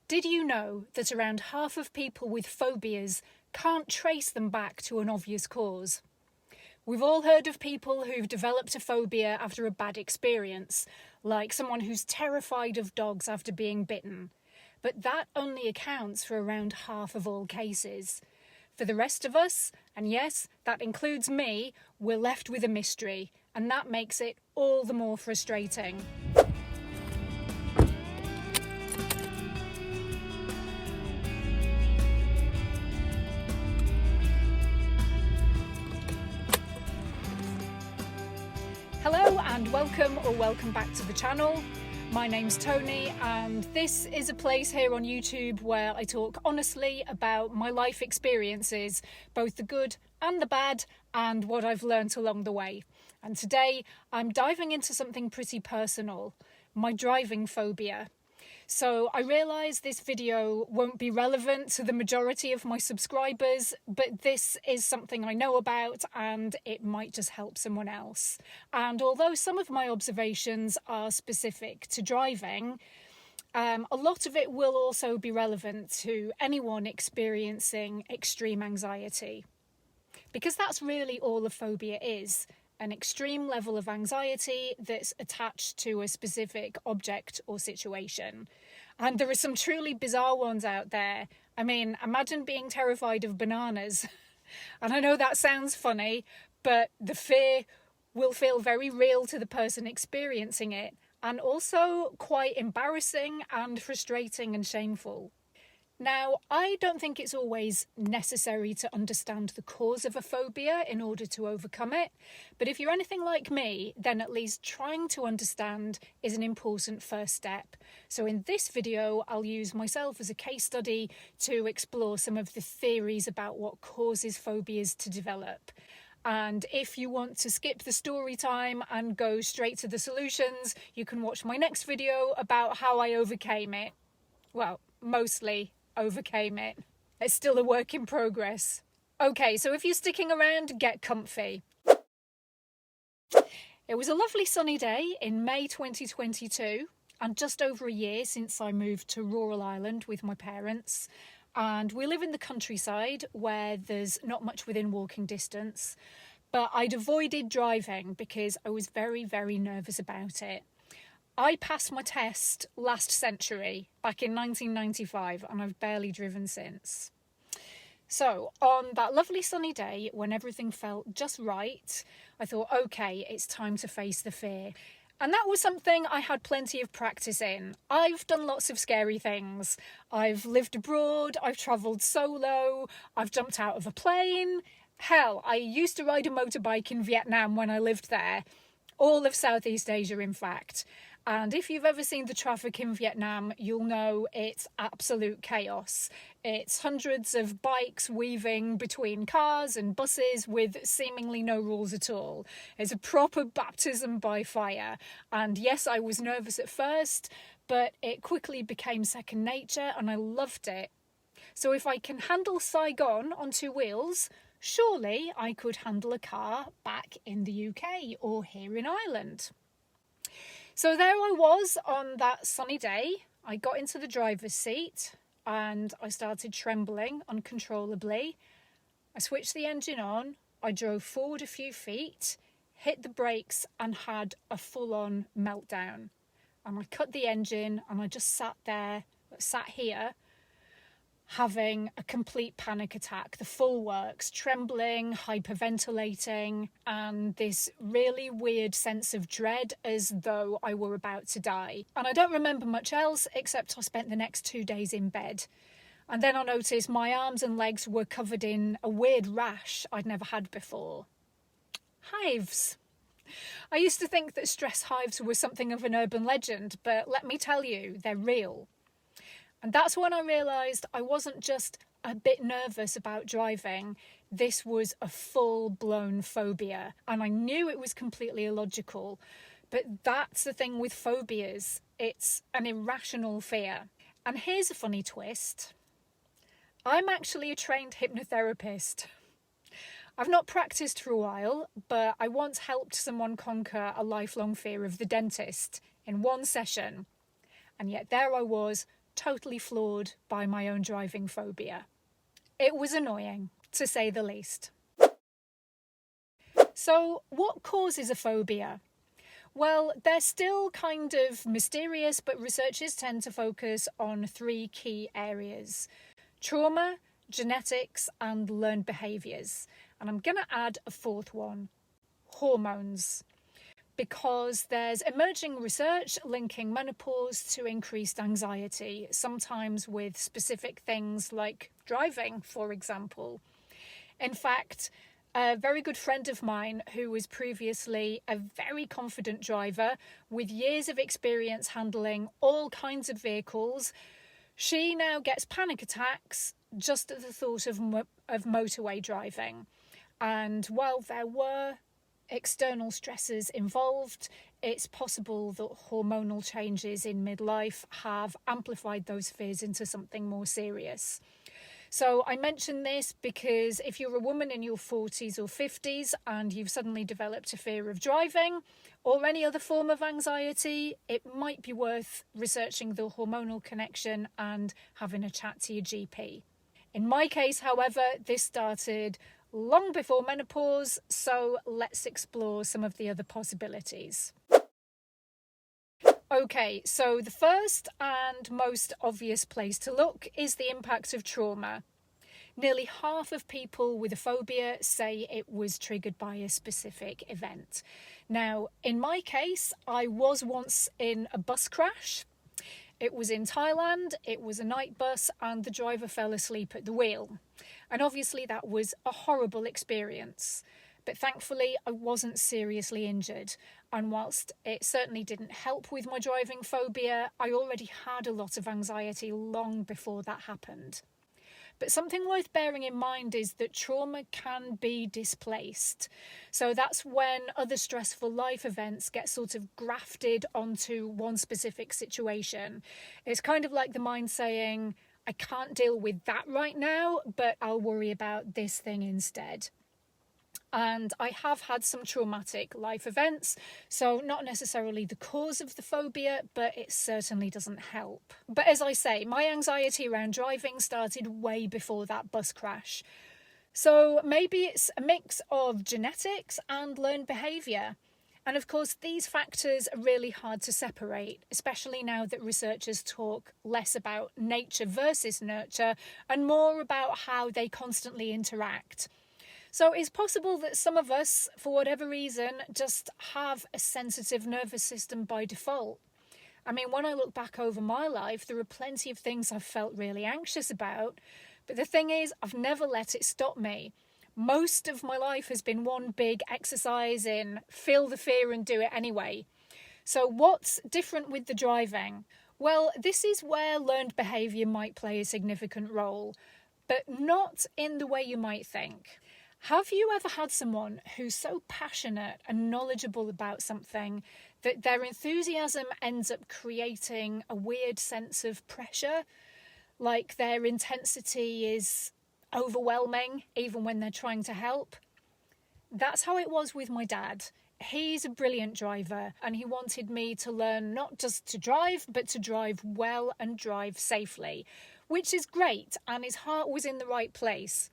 Did you know that around half of people with phobias can't trace them back to an obvious cause? We've all heard of people who've developed a phobia after a bad experience, like someone who's terrified of dogs after being bitten. But that only accounts for around half of all cases. For the rest of us, and yes, that includes me, we're left with a mystery, and that makes it all the more frustrating. Hello and welcome back to the channel. My name's Tony and this is a place here on YouTube where I talk honestly about my life experiences, both the good and the bad, and what I've learnt along the way. And today I'm diving into something pretty personal, my driving phobia. So I realise this video won't be relevant to the majority of my subscribers, but this is something I know about and it might just help someone else. And although some of my observations are specific to driving, a lot of it will also be relevant to anyone experiencing extreme anxiety. Because that's really all a phobia is. An extreme level of anxiety that's attached to a specific object or situation. And there are some truly bizarre ones out there. I mean, imagine being terrified of bananas. And I know that sounds funny, but the fear will feel very real to the person experiencing it, and also quite embarrassing and frustrating and shameful. Now, I don't think it's always necessary to understand the cause of a phobia in order to overcome it, but if you're anything like me, then at least trying to understand is an important first step. So in this video, I'll use myself as a case study to explore some of the theories about what causes phobias to develop. And if you want to skip the story time and go straight to the solutions, you can watch my next video about how I overcame it. Well, mostly overcame it. It's still a work in progress. Okay, so if you're sticking around, get comfy. It was a lovely sunny day in May 2022, and just over a year since I moved to rural Ireland with my parents. And we live in the countryside where there's not much within walking distance, but I'd avoided driving because I was very, very nervous about it. I passed my test last century, back in 1995, and I've barely driven since. So, on that lovely sunny day, when everything felt just right, I thought, okay, it's time to face the fear. And that was something I had plenty of practice in. I've done lots of scary things. I've lived abroad, I've travelled solo, I've jumped out of a plane. Hell, I used to ride a motorbike in Vietnam when I lived there. All of Southeast Asia, in fact. And if you've ever seen the traffic in Vietnam, you'll know it's absolute chaos. It's hundreds of bikes weaving between cars and buses with seemingly no rules at all. It's a proper baptism by fire. And yes, I was nervous at first, but it quickly became second nature and I loved it. So if I can handle Saigon on two wheels, surely I could handle a car back in the UK or here in Ireland. So there I was on that sunny day. I got into the driver's seat and I started trembling uncontrollably. I switched the engine on, I drove forward a few feet, hit the brakes and had a full-on meltdown. And I cut the engine and I just sat here, having a complete panic attack, the full works, trembling, hyperventilating, and this really weird sense of dread as though I were about to die. And I don't remember much else except I spent the next 2 days in bed. And then I noticed my arms and legs were covered in a weird rash I'd never had before. Hives. I used to think that stress hives were something of an urban legend, but let me tell you, they're real. And that's when I realised I wasn't just a bit nervous about driving, this was a full-blown phobia. And I knew it was completely illogical, but that's the thing with phobias, it's an irrational fear. And here's a funny twist. I'm actually a trained hypnotherapist. I've not practised for a while, but I once helped someone conquer a lifelong fear of the dentist in one session. And yet there I was, totally floored by my own driving phobia. It was annoying, to say the least. So, what causes a phobia? Well, they're still kind of mysterious, but researchers tend to focus on 3 key areas: trauma, genetics, and learned behaviours. And I'm going to add a 4th one: hormones. Because there's emerging research linking menopause to increased anxiety, sometimes with specific things like driving, for example. In fact, a very good friend of mine who was previously a very confident driver with years of experience handling all kinds of vehicles, she now gets panic attacks just at the thought of motorway driving. And while there were external stresses involved, it's possible that hormonal changes in midlife have amplified those fears into something more serious. So I mention this because if you're a woman in your 40s or 50s and you've suddenly developed a fear of driving or any other form of anxiety, it might be worth researching the hormonal connection and having a chat to your GP. In my case, however, this started long before menopause, so let's explore some of the other possibilities. Okay, so the first and most obvious place to look is the impact of trauma. Nearly half of people with a phobia say it was triggered by a specific event. Now, in my case, I was once in a bus crash. It was in Thailand, it was a night bus, and the driver fell asleep at the wheel. And obviously that was a horrible experience. But thankfully I wasn't seriously injured. And whilst it certainly didn't help with my driving phobia, I already had a lot of anxiety long before that happened. But something worth bearing in mind is that trauma can be displaced. So that's when other stressful life events get sort of grafted onto one specific situation. It's kind of like the mind saying, I can't deal with that right now, but I'll worry about this thing instead. And I have had some traumatic life events, so not necessarily the cause of the phobia, but it certainly doesn't help. But as I say, my anxiety around driving started way before that bus crash. So maybe it's a mix of genetics and learned behaviour. And of course, these factors are really hard to separate, especially now that researchers talk less about nature versus nurture and more about how they constantly interact. So it's possible that some of us, for whatever reason, just have a sensitive nervous system by default. I mean, when I look back over my life, there are plenty of things I've felt really anxious about. But the thing is, I've never let it stop me. Most of my life has been one big exercise in feel the fear and do it anyway. So what's different with the driving? Well, this is where learned behaviour might play a significant role, but not in the way you might think. Have you ever had someone who's so passionate and knowledgeable about something that their enthusiasm ends up creating a weird sense of pressure? Like their intensity is overwhelming even when they're trying to help? That's how it was with my dad. He's a brilliant driver and he wanted me to learn not just to drive, but to drive well and drive safely, which is great, and his heart was in the right place.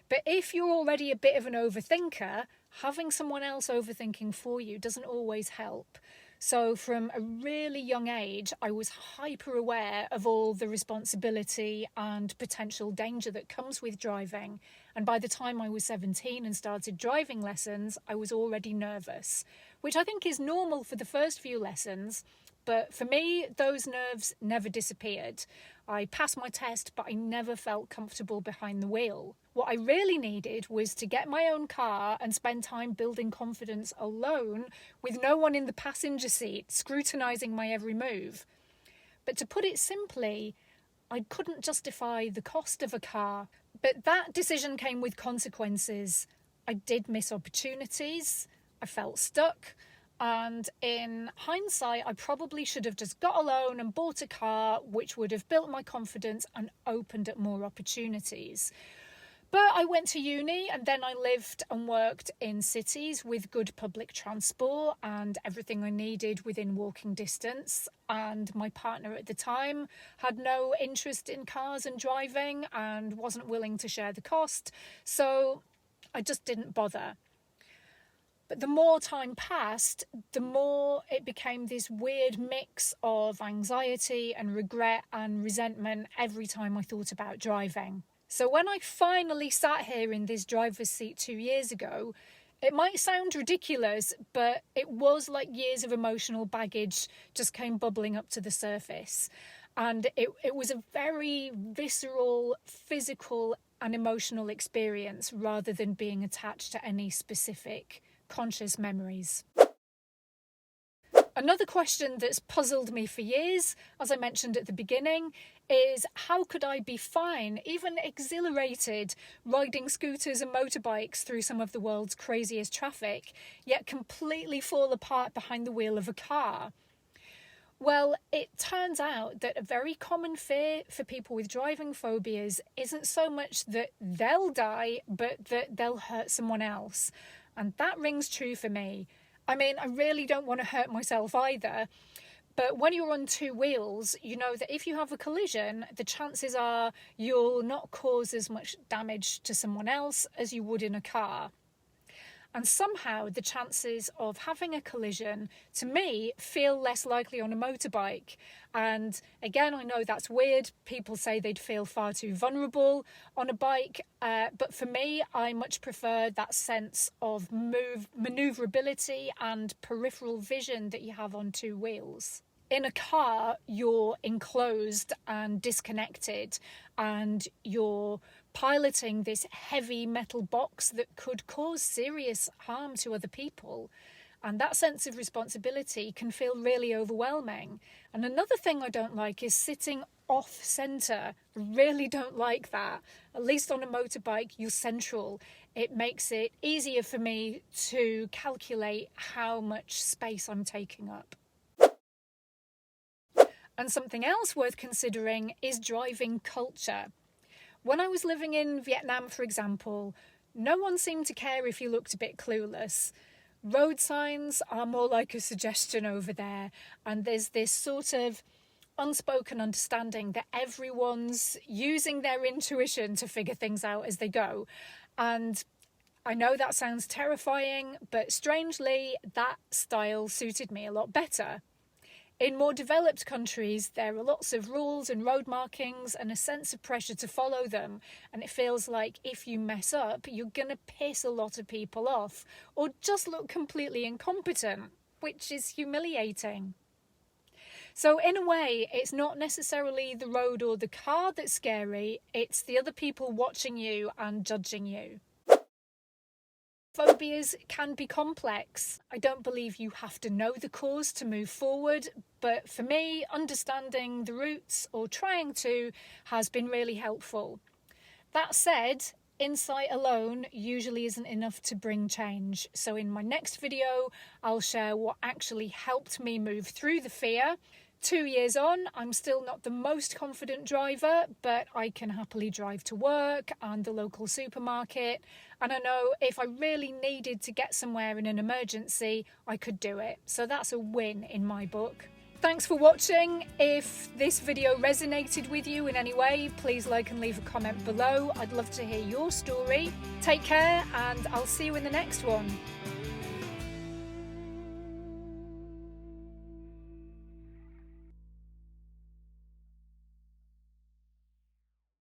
But if you're already a bit of an overthinker, having someone else overthinking for you doesn't always help. So from a really young age, I was hyper aware of all the responsibility and potential danger that comes with driving. And by the time I was 17 and started driving lessons, I was already nervous, which I think is normal for the first few lessons. But for me, those nerves never disappeared. I passed my test, but I never felt comfortable behind the wheel. What I really needed was to get my own car and spend time building confidence alone with no one in the passenger seat scrutinising my every move. But to put it simply, I couldn't justify the cost of a car. But that decision came with consequences. I did miss opportunities. I felt stuck. And in hindsight, I probably should have just got a loan and bought a car, which would have built my confidence and opened up more opportunities. But I went to uni and then I lived and worked in cities with good public transport and everything I needed within walking distance. And my partner at the time had no interest in cars and driving and wasn't willing to share the cost. So I just didn't bother. But the more time passed, the more it became this weird mix of anxiety and regret and resentment every time I thought about driving. So when I finally sat here in this driver's seat 2 years ago, it might sound ridiculous, but it was like years of emotional baggage just came bubbling up to the surface. And it was a very visceral, physical and emotional experience rather than being attached to any specific conscious memories. Another question that's puzzled me for years, as I mentioned at the beginning, is how could I be fine, even exhilarated, riding scooters and motorbikes through some of the world's craziest traffic, yet completely fall apart behind the wheel of a car? Well, it turns out that a very common fear for people with driving phobias isn't so much that they'll die, but that they'll hurt someone else. And that rings true for me. I mean, I really don't want to hurt myself either. But when you're on two wheels, you know that if you have a collision, the chances are you'll not cause as much damage to someone else as you would in a car. And somehow the chances of having a collision, to me, feel less likely on a motorbike. And again, I know that's weird. People say they'd feel far too vulnerable on a bike. But for me, I much prefer that sense of manoeuvrability and peripheral vision that you have on two wheels. In a car, you're enclosed and disconnected, and you're piloting this heavy metal box that could cause serious harm to other people. And that sense of responsibility can feel really overwhelming. And another thing I don't like is sitting off centre. I really don't like that. At least on a motorbike, you're central. It makes it easier for me to calculate how much space I'm taking up. And something else worth considering is driving culture. When I was living in Vietnam, for example, no one seemed to care if you looked a bit clueless. Road signs are more like a suggestion over there, and there's this sort of unspoken understanding that everyone's using their intuition to figure things out as they go. And I know that sounds terrifying, but strangely, that style suited me a lot better. In more developed countries, there are lots of rules and road markings and a sense of pressure to follow them. And it feels like if you mess up, you're going to piss a lot of people off or just look completely incompetent, which is humiliating. So in a way, it's not necessarily the road or the car that's scary, it's the other people watching you and judging you. Phobias can be complex. I don't believe you have to know the cause to move forward, but for me, understanding the roots or trying to has been really helpful. That said, insight alone usually isn't enough to bring change. So in my next video, I'll share what actually helped me move through the fear. 2 years on, I'm still not the most confident driver, but I can happily drive to work and the local supermarket. And I know if I really needed to get somewhere in an emergency, I could do it. So that's a win in my book. Thanks for watching. If this video resonated with you in any way, please like and leave a comment below. I'd love to hear your story. Take care, and I'll see you in the next one.